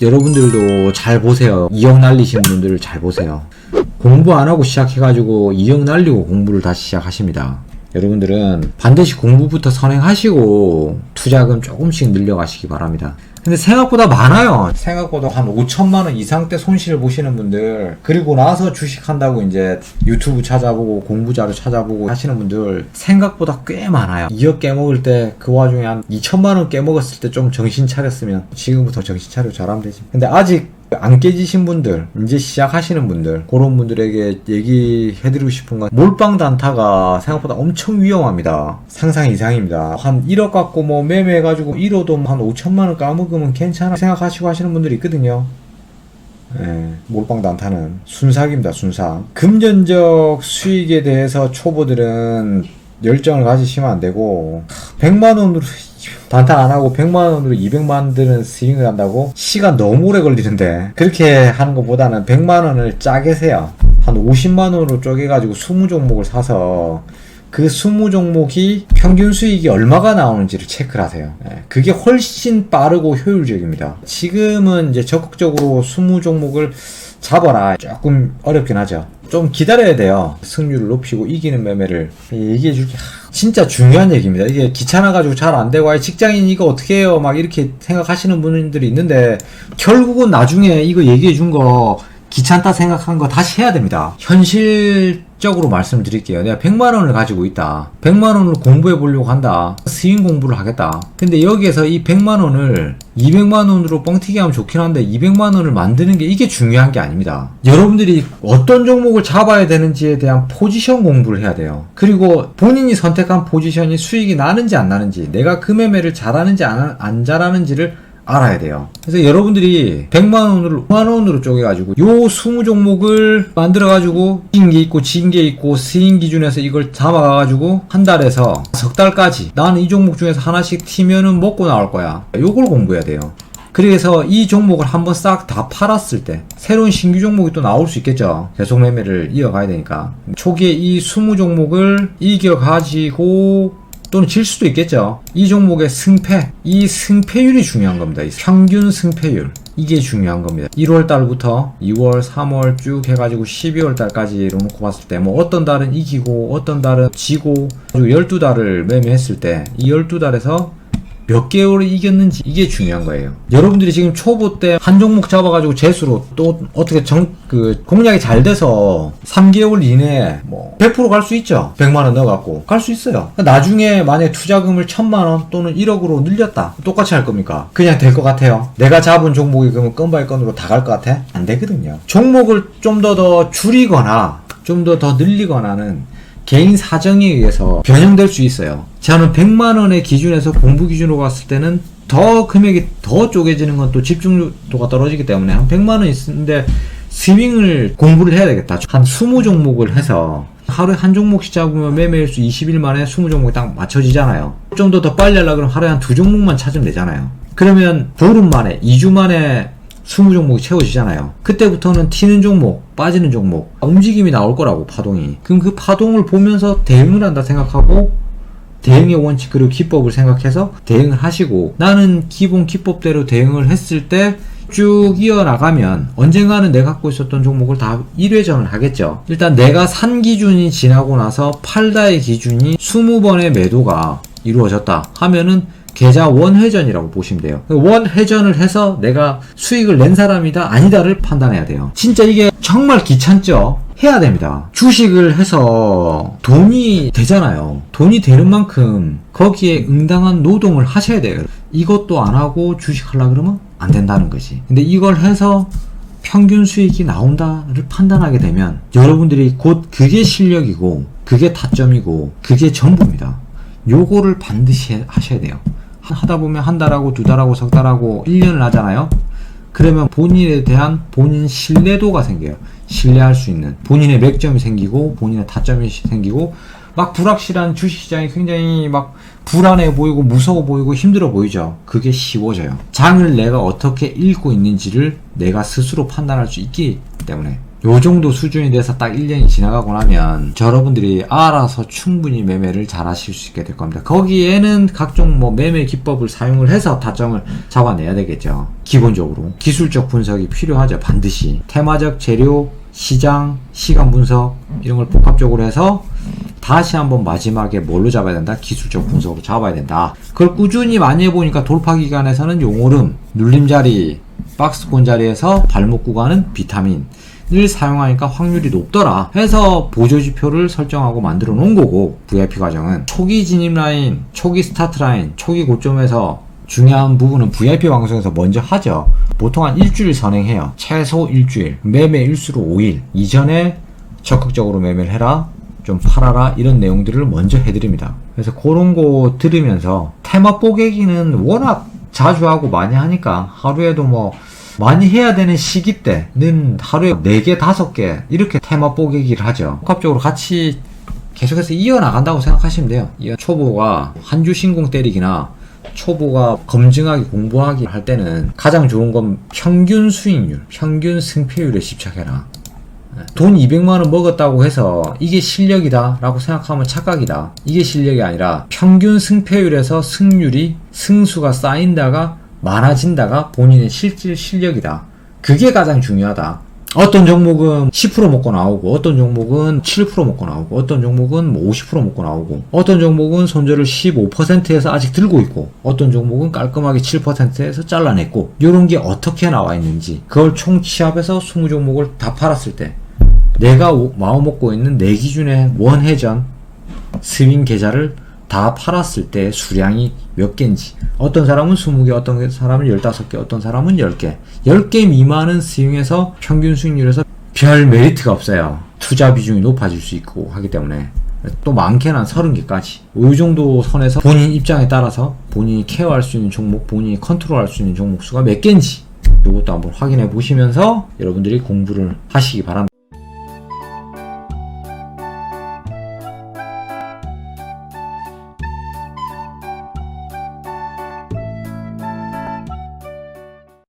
여러분들도 잘 보세요. 2억 날리신 분들 잘 보세요. 공부 안 하고 시작해가지고 2억 날리고 공부를 다시 시작하십니다. 여러분들은 반드시 공부부터 선행하시고 투자금 조금씩 늘려가시기 바랍니다. 근데 생각보다 많아요. 생각보다 한 5천만원 이상대 손실을 보시는 분들, 그리고 나서 주식한다고 이제 유튜브 찾아보고 공부자료 찾아보고 하시는 분들 생각보다 꽤 많아요. 2억 깨먹을 때 그 와중에 한 2천만원 깨먹었을 때 좀 정신 차렸으면 지금부터 정신 차려 잘하면 되지. 근데 아직 안 깨지신 분들, 이제 시작하시는 분들, 그런 분들에게 얘기해드리고 싶은 건 몰빵 단타가 생각보다 엄청 위험합니다. 상상 이상입니다. 한 1억 갖고 뭐 매매해가지고 1호도 한 5천만원 까먹으면 괜찮아 생각하시고 하시는 분들이 있거든요. 예, 몰빵 단타는 순삭입니다. 순삭. 금전적 수익에 대해서 초보들은 열정을 가지시면 안 되고, 100만원으로 단타 안 하고 100만원으로 200만원 드는 스윙을 한다고? 시간 너무 오래 걸리는데, 그렇게 하는 것보다는 100만원을 짜게 세요. 한 50만원으로 쪼개가지고 20종목을 사서 그 20종목이 평균 수익이 얼마가 나오는지를 체크를 하세요. 그게 훨씬 빠르고 효율적입니다. 지금은 이제 적극적으로 20종목을 잡아라 조금 어렵긴 하죠. 좀 기다려야 돼요. 승률을 높이고 이기는 매매를 얘기해 줄게. 진짜 중요한 얘기입니다. 이게 귀찮아가지고 잘 안 되고, 아예 직장인 이거 어떻게 해요? 막 이렇게 생각하시는 분들이 있는데, 결국은 나중에 이거 얘기해 준 거 귀찮다 생각한 거 다시 해야 됩니다. 현실적으로 말씀드릴게요. 내가 100만원을 가지고 있다. 100만원을 공부해 보려고 한다. 스윙 공부를 하겠다. 근데 여기에서 이 100만원을 200만원으로 뻥튀기 하면 좋긴 한데, 200만원을 만드는 게 이게 중요한 게 아닙니다. 여러분들이 어떤 종목을 잡아야 되는지에 대한 포지션 공부를 해야 돼요. 그리고 본인이 선택한 포지션이 수익이 나는지 안 나는지, 내가 그 매매를 잘하는지 안 잘하는지를 알아야 돼요. 그래서 여러분들이 100만원으로 5만원으로 쪼개가지고 요 20종목을 만들어가지고 이긴 게 있고 진 게 있고 스윙 기준에서 이걸 담아가가지고 한 달에서 석 달까지 나는 이 종목 중에서 하나씩 튀면은 먹고 나올 거야. 요걸 공부해야 돼요. 그래서 이 종목을 한번 싹 다 팔았을 때 새로운 신규 종목이 또 나올 수 있겠죠. 계속 매매를 이어가야 되니까 초기에 이 20종목을 이겨가지고, 또는 질 수도 있겠죠. 이 종목의 승패, 이 승패율이 중요한 겁니다. 이 평균 승패율, 이게 중요한 겁니다. 1월 달부터 2월, 3월 쭉 해가지고 12월 달까지로 놓고 봤을 때, 뭐 어떤 달은 이기고 어떤 달은 지고, 그리고 12달을 매매했을 때 이 12달에서 몇 개월을 이겼는지, 이게 중요한 거예요. 여러분들이 지금 초보 때 한 종목 잡아가지고 재수로 또 어떻게 공략이 잘 돼서 3개월 이내에 뭐 100% 갈 수 있죠. 100만원 넣어갖고 갈 수 있어요. 나중에 만약에 투자금을 1000만원 또는 1억으로 늘렸다. 똑같이 할 겁니까? 그냥 될 것 같아요? 내가 잡은 종목이 그러면 건바이 건으로 다 갈 것 같아? 안 되거든요. 종목을 좀 더 줄이거나 좀 더 늘리거나는 개인 사정에 의해서 변형될 수 있어요. 저는 100만원의 기준에서 공부 기준으로 갔을 때는 더 금액이 더 쪼개지는 건 또 집중도가 떨어지기 때문에, 한 100만원 있는데 스윙을 공부를 해야 되겠다. 한 20종목을 해서 하루에 한 종목씩 잡으면 매매일수 20일 만에 20종목이 딱 맞춰지잖아요. 좀 더 빨리 하려고 그러면 하루에 한 2종목만 찾으면 되잖아요. 그러면 보름 만에, 2주 만에 20종목이 채워지잖아요. 그때부터는 튀는 종목, 빠지는 종목, 움직임이 나올 거라고, 파동이. 그럼 그 파동을 보면서 대응을 한다 생각하고, 대응의 원칙 그리고 기법을 생각해서 대응을 하시고, 나는 기본 기법대로 대응을 했을 때 쭉 이어나가면 언젠가는 내가 갖고 있었던 종목을 다 1회전을 하겠죠. 일단 내가 산 기준이 지나고 나서 팔다의 기준이 20번의 매도가 이루어졌다 하면은 계좌 원회전이라고 보시면 돼요. 원회전을 해서 내가 수익을 낸 사람이다 아니다를 판단해야 돼요. 진짜 이게 정말 귀찮죠? 해야 됩니다. 주식을 해서 돈이 되잖아요. 돈이 되는 만큼 거기에 응당한 노동을 하셔야 돼요. 이것도 안 하고 주식 하려고 그러면 안 된다는 거지. 근데 이걸 해서 평균 수익이 나온다를 판단하게 되면 여러분들이 곧 그게 실력이고 그게 타점이고 그게 전부입니다. 요거를 반드시 하셔야 돼요. 하다 보면 한 달하고 두 달하고 석 달하고 1년을 하잖아요. 그러면 본인에 대한 본인 신뢰도가 생겨요. 신뢰할 수 있는 본인의 맥점이 생기고 본인의 타점이 생기고, 막 불확실한 주식시장이 굉장히 막 불안해 보이고 무서워 보이고 힘들어 보이죠. 그게 쉬워져요. 장을 내가 어떻게 읽고 있는지를 내가 스스로 판단할 수 있기 때문에 요 정도 수준이 돼서 딱 1년이 지나가고 나면 여러분들이 알아서 충분히 매매를 잘 하실 수 있게 될 겁니다. 거기에는 각종 뭐 매매 기법을 사용을 해서 타점을 잡아내야 되겠죠. 기본적으로 기술적 분석이 필요하죠. 반드시 테마적 재료, 시장, 시간 분석 이런 걸 복합적으로 해서 다시 한번 마지막에 뭘로 잡아야 된다? 기술적 분석으로 잡아야 된다. 그걸 꾸준히 많이 해보니까 돌파 기간에서는 용오름, 눌림자리, 박스권 자리에서 발목 구간은 비타민을 사용하니까 확률이 높더라 해서 보조지표를 설정하고 만들어 놓은 거고, VIP 과정은 초기 진입 라인, 초기 스타트 라인, 초기 고점에서 중요한 부분은 VIP 방송에서 먼저 하죠. 보통 한 일주일 선행해요. 최소 일주일, 매매 일수로 5일 이전에 적극적으로 매매를 해라, 좀 팔아라, 이런 내용들을 먼저 해드립니다. 그래서 그런 거 들으면서 테마 뽀개기는 워낙 자주 하고 많이 하니까 하루에도 뭐 많이 해야 되는 시기 때는 하루에 4개, 5개 이렇게 테마 뽀개기를 하죠. 복합적으로 같이 계속해서 이어나간다고 생각하시면 돼요. 초보가 한 주 신공 때리기나 초보가 검증하기, 공부하기 할 때는 가장 좋은 건 평균 수익률, 평균 승패율에 집착해라. 돈 200만원 먹었다고 해서 이게 실력이다 라고 생각하면 착각이다. 이게 실력이 아니라 평균 승패율에서 승률이, 승수가 쌓인다가 많아진다가 본인의 실질 실력이다. 그게 가장 중요하다. 어떤 종목은 10% 먹고 나오고, 어떤 종목은 7% 먹고 나오고, 어떤 종목은 뭐 50% 먹고 나오고, 어떤 종목은 손절을 15%에서 아직 들고 있고, 어떤 종목은 깔끔하게 7%에서 잘라냈고, 이런 게 어떻게 나와 있는지, 그걸 총 취합해서 20종목을 다 팔았을 때 내가 마음먹고 있는 내 기준의 원회전 스윙 계좌를 다 팔았을 때 수량이 몇 개인지, 어떤 사람은 20개, 어떤 사람은 15개, 어떤 사람은 10개 10개 미만은 스윙에서 평균 수익률에서 별 메리트가 없어요. 투자 비중이 높아질 수 있고 하기 때문에. 또 많게는 한 30개까지 이 정도 선에서 본인 입장에 따라서 본인이 케어할 수 있는 종목, 본인이 컨트롤할 수 있는 종목 수가 몇 개인지 이것도 한번 확인해 보시면서 여러분들이 공부를 하시기 바랍니다.